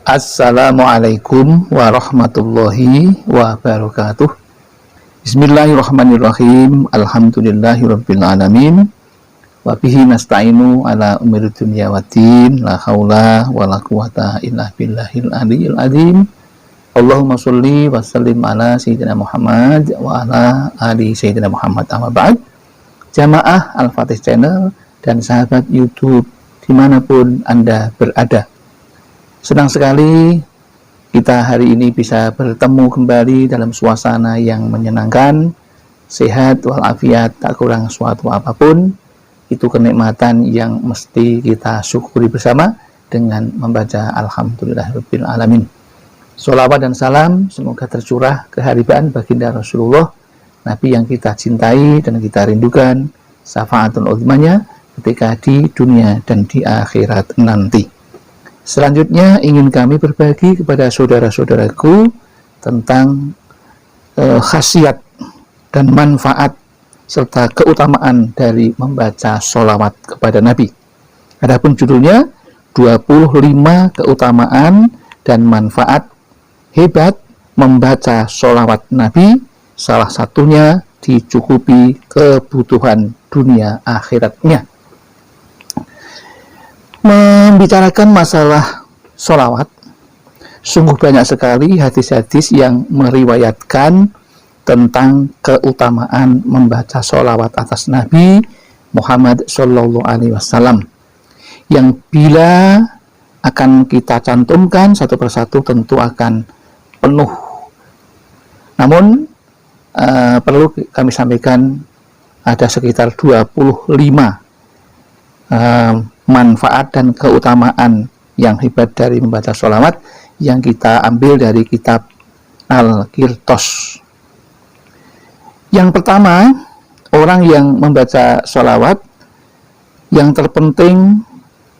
Assalamualaikum warahmatullahi wabarakatuh. Bismillahirrahmanirrahim. Alhamdulillahirabbil alamin. Wa bihi nasta'inu ala umuri dunya waddin. La haula wala quwata illa billahil aliyyil azim. Allahumma sholli wa sallim ala sayyidina Muhammad wa ala ali sayyidina Muhammad. Amma ba'd. Jamaah Al-Fatih Channel dan sahabat YouTube dimanapun Anda berada. Senang sekali kita hari ini bisa bertemu kembali dalam suasana yang menyenangkan, sehat walafiat, tak kurang suatu apapun. Itu kenikmatan yang mesti kita syukuri bersama dengan membaca Alhamdulillahirabbil alamin. Sholawat dan salam semoga tercurah keharibaan baginda Rasulullah, Nabi yang kita cintai dan kita rindukan, syafaatul uzmanya ketika di dunia dan di akhirat nanti. Selanjutnya ingin kami berbagi kepada saudara-saudaraku tentang khasiat dan manfaat serta keutamaan dari membaca sholawat kepada Nabi. Adapun judulnya 25 keutamaan dan manfaat hebat membaca sholawat Nabi, salah satunya dicukupi kebutuhan dunia akhiratnya. Membicarakan masalah sholawat, sungguh banyak sekali hadis-hadis yang meriwayatkan tentang keutamaan membaca sholawat atas Nabi Muhammad Sallallahu Alaihi Wasallam, yang bila akan kita cantumkan satu persatu tentu akan penuh. Namun perlu kami sampaikan ada sekitar 25 manfaat dan keutamaan yang hebat dari membaca sholawat yang kita ambil dari kitab Al-Qirtos. Yang pertama, orang yang membaca sholawat yang terpenting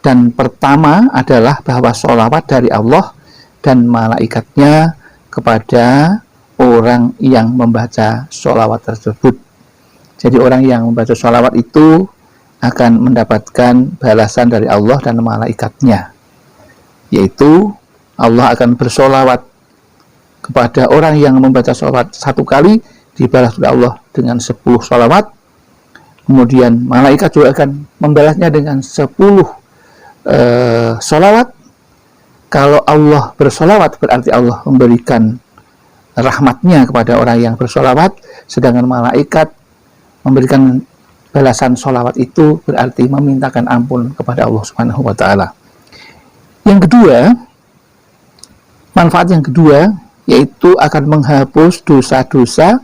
dan pertama adalah bahwa sholawat dari Allah dan malaikatnya kepada orang yang membaca sholawat tersebut. Jadi orang yang membaca sholawat itu akan mendapatkan balasan dari Allah dan malaikatnya, yaitu Allah akan bersolawat kepada orang yang membaca sholawat satu kali, dibalas oleh Allah dengan 10 sholawat. Kemudian malaikat juga akan membalasnya dengan 10 sholawat. Kalau Allah bersolawat berarti Allah memberikan rahmatnya kepada orang yang bersolawat, sedangkan malaikat memberikan balasan sholawat itu berarti memintakan ampun kepada Allah Subhanahu wa Ta'ala. Yang kedua, manfaat yang kedua yaitu akan menghapus dosa-dosa,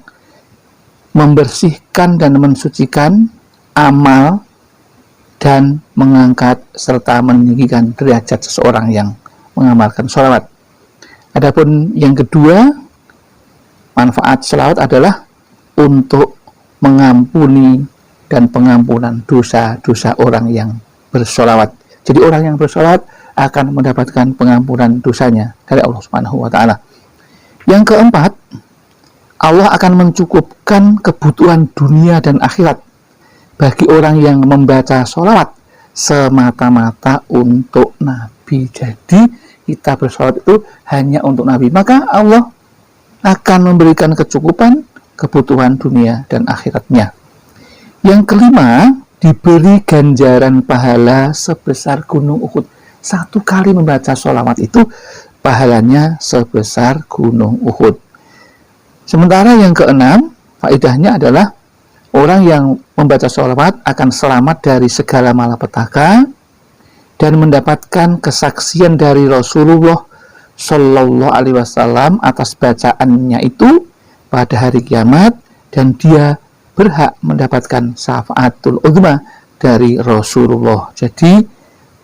membersihkan dan mensucikan amal, dan mengangkat serta meninggikan derajat seseorang yang mengamalkan sholawat. Adapun yang kedua, manfaat sholawat adalah untuk mengampuni dan pengampunan dosa-dosa orang yang bersholawat. Jadi orang yang bersholawat akan mendapatkan pengampunan dosanya dari Allah Subhanahu wa Ta'ala. Yang keempat, Allah akan mencukupkan kebutuhan dunia dan akhirat bagi orang yang membaca sholawat semata-mata untuk Nabi. Jadi kita bersholawat itu hanya untuk Nabi, maka Allah akan memberikan kecukupan kebutuhan dunia dan akhiratnya. Yang kelima, diberi ganjaran pahala sebesar gunung Uhud. Satu kali membaca sholawat itu pahalanya sebesar gunung Uhud. Sementara yang keenam, faedahnya adalah orang yang membaca sholawat akan selamat dari segala malapetaka dan mendapatkan kesaksian dari Rasulullah Sallallahu Alaihi Wasallam atas bacaannya itu pada hari kiamat, dan dia berhak mendapatkan syafaatul uzma dari Rasulullah. Jadi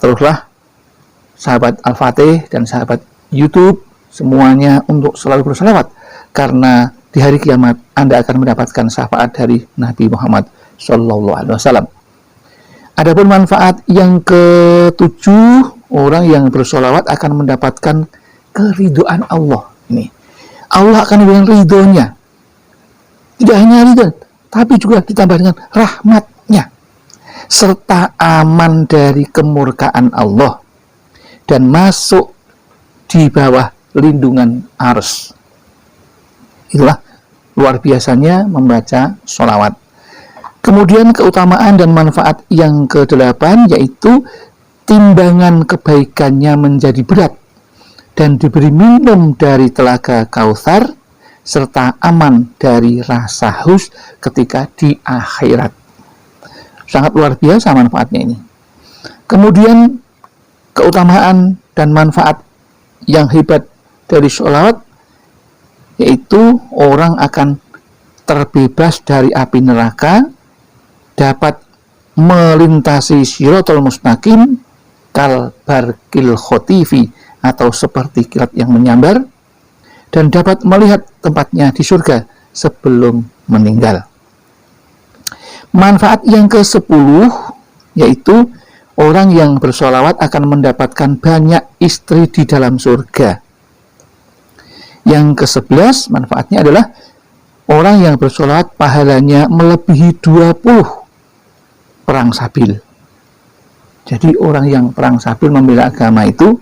teruslah sahabat Al-Fatih dan sahabat YouTube semuanya untuk selalu bersalawat, karena di hari kiamat Anda akan mendapatkan syafaat dari Nabi Muhammad Sallallahu Alaihi Wasallam. Adapun manfaat yang ketujuh, orang yang bersolawat akan mendapatkan keridhaan Allah. Ini Allah akan memberikan ridhonya, tidak hanya ridho, tapi juga ditambah dengan rahmatnya, serta aman dari kemurkaan Allah, dan masuk di bawah lindungan Arsy. Itulah luar biasanya membaca sholawat. Kemudian keutamaan dan manfaat yang ke-8 yaitu timbangan kebaikannya menjadi berat dan diberi minum dari telaga Kautsar serta aman dari rasa haus ketika di akhirat. Sangat luar biasa manfaatnya ini. Kemudian keutamaan dan manfaat yang hebat dari sholawat yaitu orang akan terbebas dari api neraka, dapat melintasi Shiratal Mustaqim kal barqil khotifi atau seperti kilat yang menyambar, dan dapat melihat tempatnya di surga sebelum meninggal. Manfaat yang ke-10 yaitu orang yang bersholawat akan mendapatkan banyak istri di dalam surga. Yang ke-11 manfaatnya adalah orang yang bersholawat pahalanya melebihi 20 perang sabil. Jadi orang yang perang sabil membela agama itu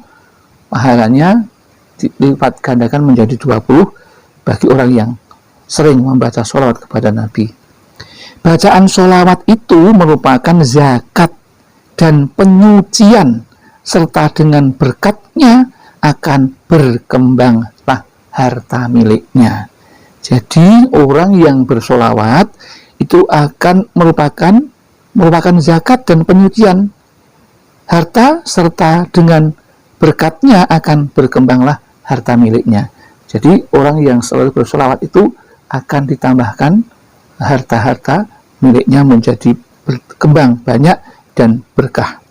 pahalanya dilipat gandakan menjadi 20 bagi orang yang sering membaca sholawat kepada Nabi. Bacaan sholawat itu merupakan zakat dan penyucian, serta dengan berkatnya akan berkembanglah harta miliknya. Jadi orang yang bersholawat itu akan merupakan zakat dan penyucian harta, serta dengan berkatnya akan berkembanglah harta miliknya. Jadi orang yang selalu bersholawat itu akan ditambahkan harta-harta miliknya menjadi berkembang banyak dan berkah.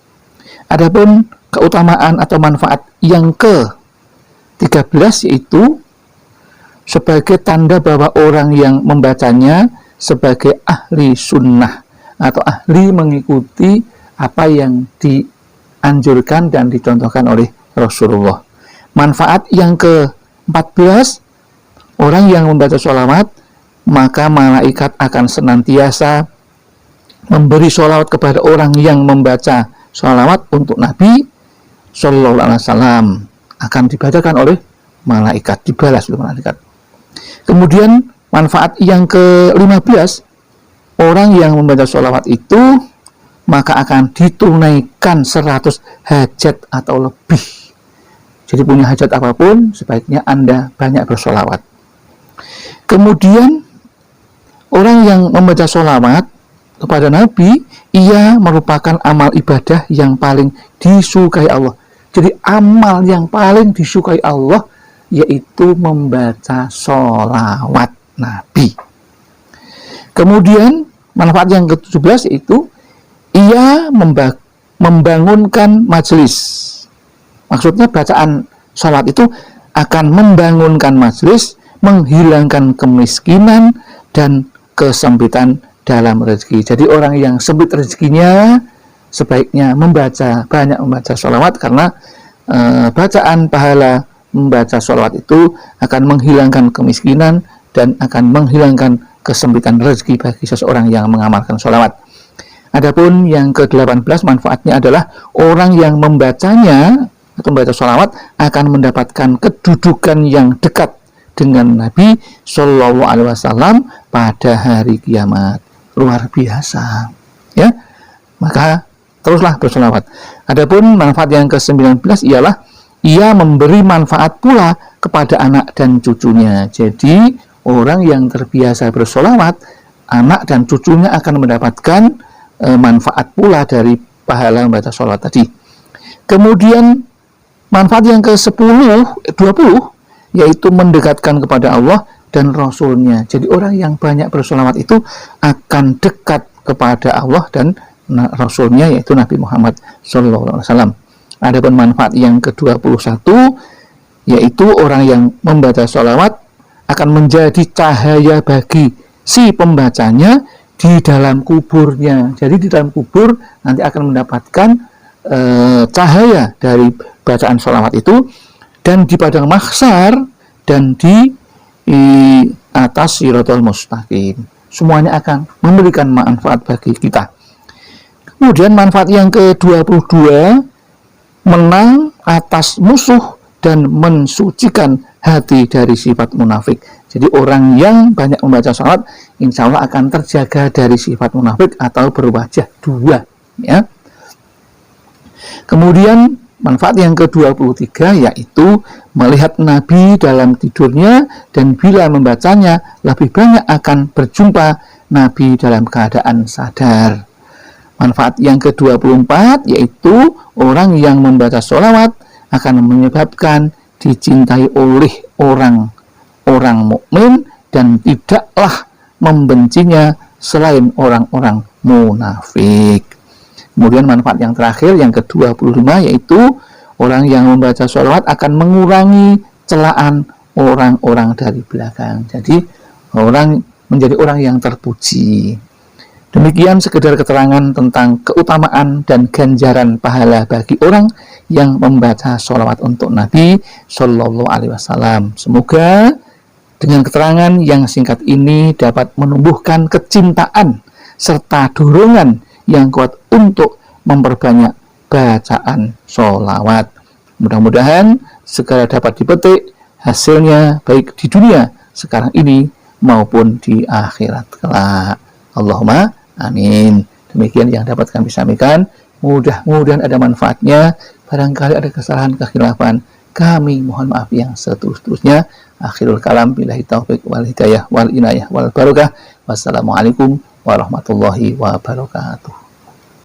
Adapun keutamaan atau manfaat yang ke-13 yaitu sebagai tanda bahwa orang yang membacanya sebagai ahli sunnah atau ahli mengikuti apa yang dianjurkan dan dicontohkan oleh Rasulullah. Manfaat yang ke-14, orang yang membaca sholawat maka malaikat akan senantiasa memberi sholawat kepada orang yang membaca sholawat untuk Nabi Sallallahu Alaihi Wasallam, akan dibacakan oleh malaikat, dibalas oleh malaikat. Kemudian manfaat yang ke-15, orang yang membaca sholawat itu maka akan ditunaikan 100 hajat atau lebih. Jadi punya hajat apapun sebaiknya Anda banyak bersholawat. Kemudian orang yang membaca sholawat kepada Nabi, ia merupakan amal ibadah yang paling disukai Allah. Jadi amal yang paling disukai Allah yaitu membaca sholawat Nabi. Kemudian manfaat yang ke-17 yaitu ia membangunkan majelis. Maksudnya bacaan sholawat itu akan membangunkan majelis, menghilangkan kemiskinan dan kesempitan dalam rezeki. Jadi orang yang sempit rezekinya sebaiknya banyak membaca sholawat, karena bacaan pahala membaca sholawat itu akan menghilangkan kemiskinan dan akan menghilangkan kesempitan rezeki bagi seseorang yang mengamalkan sholawat. Adapun yang ke-18 manfaatnya adalah orang yang membacanya atau membaca sholawat akan mendapatkan kedudukan yang dekat dengan Nabi Sallallahu Alaihi Wasallam pada hari kiamat. Luar biasa, ya. Maka teruslah bersolawat. Adapun manfaat yang ke-19 ialah ia memberi manfaat pula kepada anak dan cucunya. Jadi orang yang terbiasa bersolawat, anak dan cucunya akan mendapatkan manfaat pula dari pahala membaca sholawat tadi. Kemudian manfaat yang ke-20 yaitu mendekatkan kepada Allah dan Rasulnya. Jadi orang yang banyak bersolawat itu akan dekat kepada Allah dan Rasulnya, yaitu Nabi Muhammad SAW. Adapun manfaat yang ke-21 yaitu orang yang membaca sholawat akan menjadi cahaya bagi si pembacanya di dalam kuburnya. Jadi di dalam kubur nanti akan mendapatkan cahaya dari bacaan sholawat itu, dan di padang mahsyar dan di atas Shiratal Mustaqim. Semuanya akan memberikan manfaat bagi kita. Kemudian manfaat yang ke-22, menang atas musuh dan mensucikan hati dari sifat munafik. Jadi orang yang banyak membaca sholawat, insya Allah akan terjaga dari sifat munafik atau berwajah dua. Ya. Kemudian manfaat yang ke-23 yaitu melihat Nabi dalam tidurnya, dan bila membacanya lebih banyak akan berjumpa Nabi dalam keadaan sadar. Manfaat yang ke-24 yaitu orang yang membaca sholawat akan menyebabkan dicintai oleh orang mukmin dan tidaklah membencinya selain orang-orang munafik. Kemudian manfaat yang terakhir yang ke-25 yaitu orang yang membaca sholawat akan mengurangi celaan orang-orang dari belakang. Jadi orang menjadi orang yang terpuji. Demikian sekedar keterangan tentang keutamaan dan ganjaran pahala bagi orang yang membaca sholawat untuk Nabi Shallallahu Alaihi Wasallam. Semoga dengan keterangan yang singkat ini dapat menumbuhkan kecintaan serta dorongan yang kuat untuk memperbanyak bacaan sholawat. Mudah-mudahan segera dapat dipetik hasilnya baik di dunia sekarang ini maupun di akhirat kelak. Allahumma amin. Demikian yang dapat kami sampaikan. Mudah-mudahan ada manfaatnya. Barangkali ada kesalahan, kekhilafan, kami mohon maaf yang seterus-terusnya. Akhirul kalam, billahi taufiq wal hidayah wal inayah wal barakah. Wassalamualaikum warahmatullahi wabarakatuh.